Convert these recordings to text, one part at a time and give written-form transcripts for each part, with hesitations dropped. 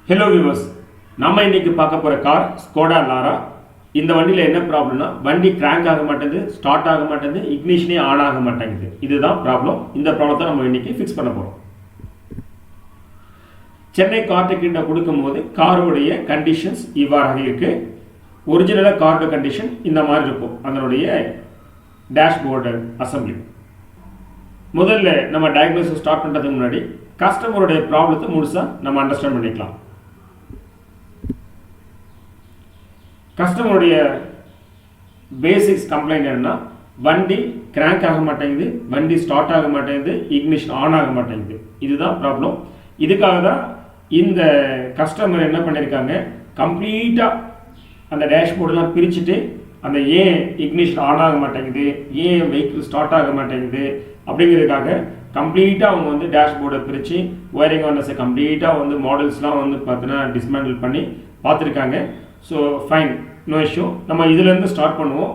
Hello viewers, நம்ம இன்னைக்கு பார்க்க போற கார் Skoda Laura. இந்த வண்டியில என்ன ப்ராப்ளம்னா வண்டி கிராங்க் ஆக மாட்டேங்குது, ஸ்டார்ட் ஆக மாட்டேங்குது, இக்னிஷனே ஆன் ஆக மாட்டேங்குது. இதுதான் ப்ராப்ளம். இந்த ப்ராப்ளத்தை நம்ம இன்னைக்கு ஃபிக்ஸ் பண்ண போறோம். சென்னை கார்டெக் கிட்ட கொடுக்கும்போது காரோடைய கண்டிஷன்ஸ் இவ்வாறாக இருக்கு. ஒரிஜினலா காரோட கண்டிஷன் இந்த மாதிரி இருக்கும். அதனுடைய டேஷ்போர்டு அசெம்பிளி. முதல்ல நம்ம டயக்னோசிஸ் ஸ்டார்ட் பண்றதுக்கு முன்னாடி கஸ்டமருடைய ப்ராப்ளத்தை முழுசா நம்ம அண்டர்ஸ்டாண்ட் பண்ணிக்கலாம். கஸ்டமருடைய பேசிக்ஸ் கம்ப்ளைண்ட் என்னன்னா வண்டி கிராங்க் ஆக மாட்டேங்குது, வண்டி ஸ்டார்ட் ஆக மாட்டேங்குது, இக்னிஷன் ஆன் ஆக மாட்டேங்குது. இதுதான் ப்ராப்ளம். இதுக்காக தான் இந்த கஸ்டமர் என்ன பண்ணியிருக்காங்க, கம்ப்ளீட்டாக அந்த டேஷ்போர்டெலாம் பிரிச்சுட்டு அந்த ஏன் இக்னிஷன் ஆன் ஆக மாட்டேங்குது, ஏன் வெஹிக்கிள் ஸ்டார்ட் ஆக மாட்டேங்குது அப்படிங்கிறதுக்காக கம்ப்ளீட்டாக அவங்க வந்து டேஷ்போர்டை பிரித்து ஒயரிங் வார்னஸை கம்ப்ளீட்டாக வந்து மாடல்ஸ்லாம் வந்து பார்த்தீங்கன்னா டிஸ்மேண்டில் பண்ணி பார்த்துருக்காங்க. So fine, no issue. நம்ம இதுலேருந்து ஸ்டார்ட் பண்ணுவோம்.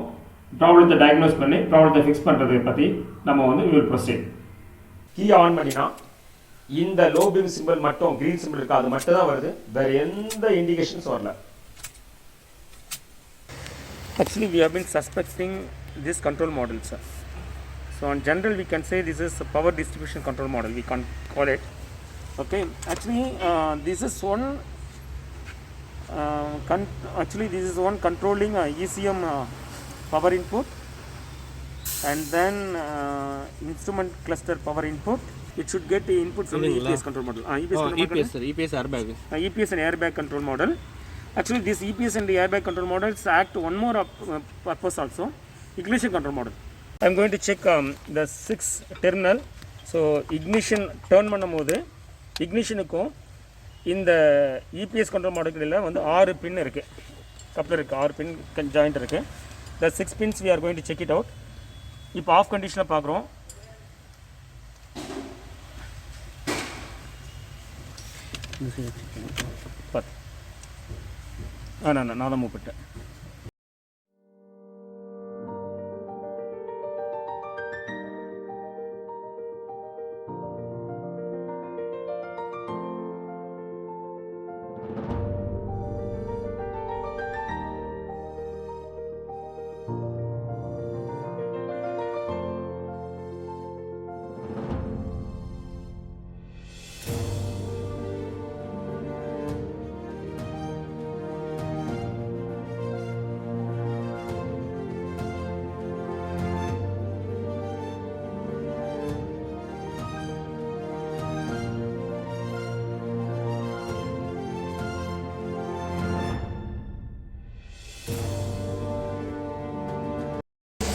ப்ராப்ளத்தை டயக்னோஸ் பண்ணி ப்ராப்ளத்தை ஃபிக்ஸ் பண்ணுறதை பற்றி நம்ம வந்து வில் ப்ரொசீட். கீ ஆன் பண்ணினா இந்த லோ பீம் சிம்பிள் மட்டும் க்ரீன் சிம்பிள் இருக்குது, அது மட்டும் தான் வருது. வேறு எந்த இண்டிகேஷன்ஸ் வரல. Actually, we have been suspecting this control model, sir. So, in general, we can say this is a power distribution control model. We can call it. Okay. Actually, this is one. This is one controlling ECM power input, and then instrument cluster power input. It should get the input from the EPS control model. EPS airbag. EPS and airbag control model. Actually, this EPS and the airbag control models act one more purpose also, ignition control model. I am going to check the 6 terminal. So, ignition turn பண்ணும்போது ignitionக்கும் இந்த EPS control model வந்து 6 பின் இருக்கு, coupler இருக்கு, 6 பின் joint இருக்கு. The 6 pins we are going to check it out. இப்போ of கண்டிஷனில் பார்க்குறோம். நான் தான் மூவ் பண்ணிட்டேன்.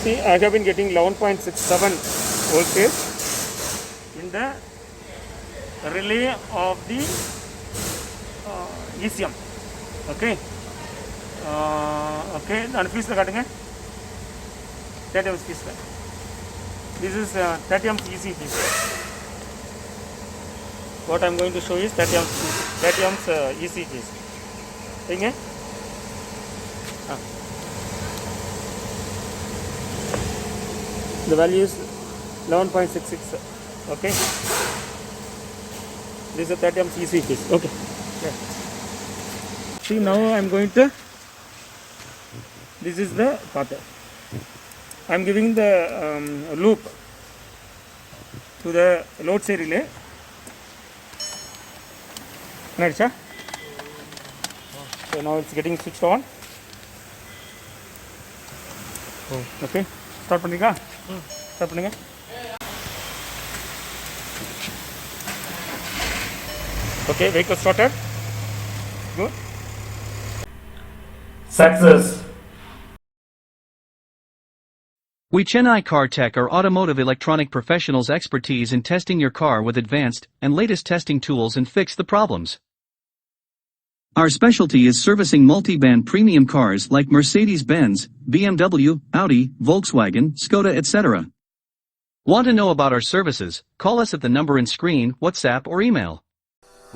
See, I have been getting 11.67 voltage in the relay of the ECM. Okay. Okay. And please look at it. 30 ohms piece. This is 30 ohms EC piece. What I am going to show is 30 ohms EC piece. Okay. The value is 11.66. Okay. This is a 30 ohms EC piece. Okay. Yeah. See, now I am going to. This is the path. I am giving the loop to the load side relay. Right, so now it's getting switched on. Okay. Start பண்ணுங்க. Start பண்ணுங்க. Okay, vehicle started. Good. Success. We CHENNAI CAR-TECH are automotive electronic professionals expertise in testing your car with advanced and latest testing tools and fix the problems. Our specialty is servicing multi-band premium cars like Mercedes-Benz, BMW, Audi, Volkswagen, Skoda, etc. Want to know about our services? Call us at the number in screen, WhatsApp or email.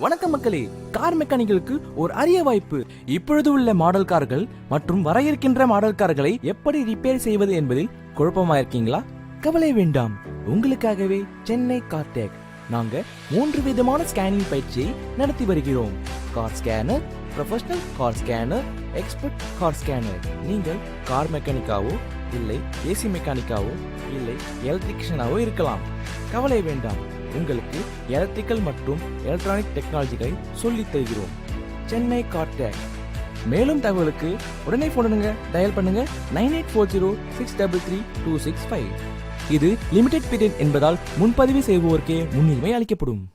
வணக்கம் மக்களே, car மெக்கானிக்களுக்கு ஒரு அரிய வாய்ப்பு. இப்பொழுது உள்ள model கார்கள் மற்றும் வர இருக்கின்ற மாடல் கார்களை எப்படி ரிப்பேர் செய்வது என்பதில் குழப்பமா இருக்கீங்களா? கவலை வேண்டாம், உங்களுக்காகவே சென்னை கார் டெக் நாங்க 3 விதமான ஸ்கேனிங் பயிற்சியை நடத்தி வருகிறோம். Car scanner, professional car scanner, expert car scanner. நீங்கள் கார் மெக்கானிக்காவோ இல்லை ஏசி மெக்கானிக்காவோ இல்லை எலக்ட்ரிஷியனாவோ இருக்கலாம். கவலை வேண்டாம், உங்களுக்கு எலக்ட்ரிக்கல் மற்றும் எலக்ட்ரானிக் டெக்னாலஜிகளை சொல்லித் தருகிறோம். சென்னை கார்-டெக். மேலும் தகவலுக்கு உடனே போனுங்க, டயல் பண்ணுங்க 9840633265. இது லிமிடெட் பீரியட் என்பதால் முன்பதிவு செய்வோருக்கே முன்னுரிமை அளிக்கப்படும்.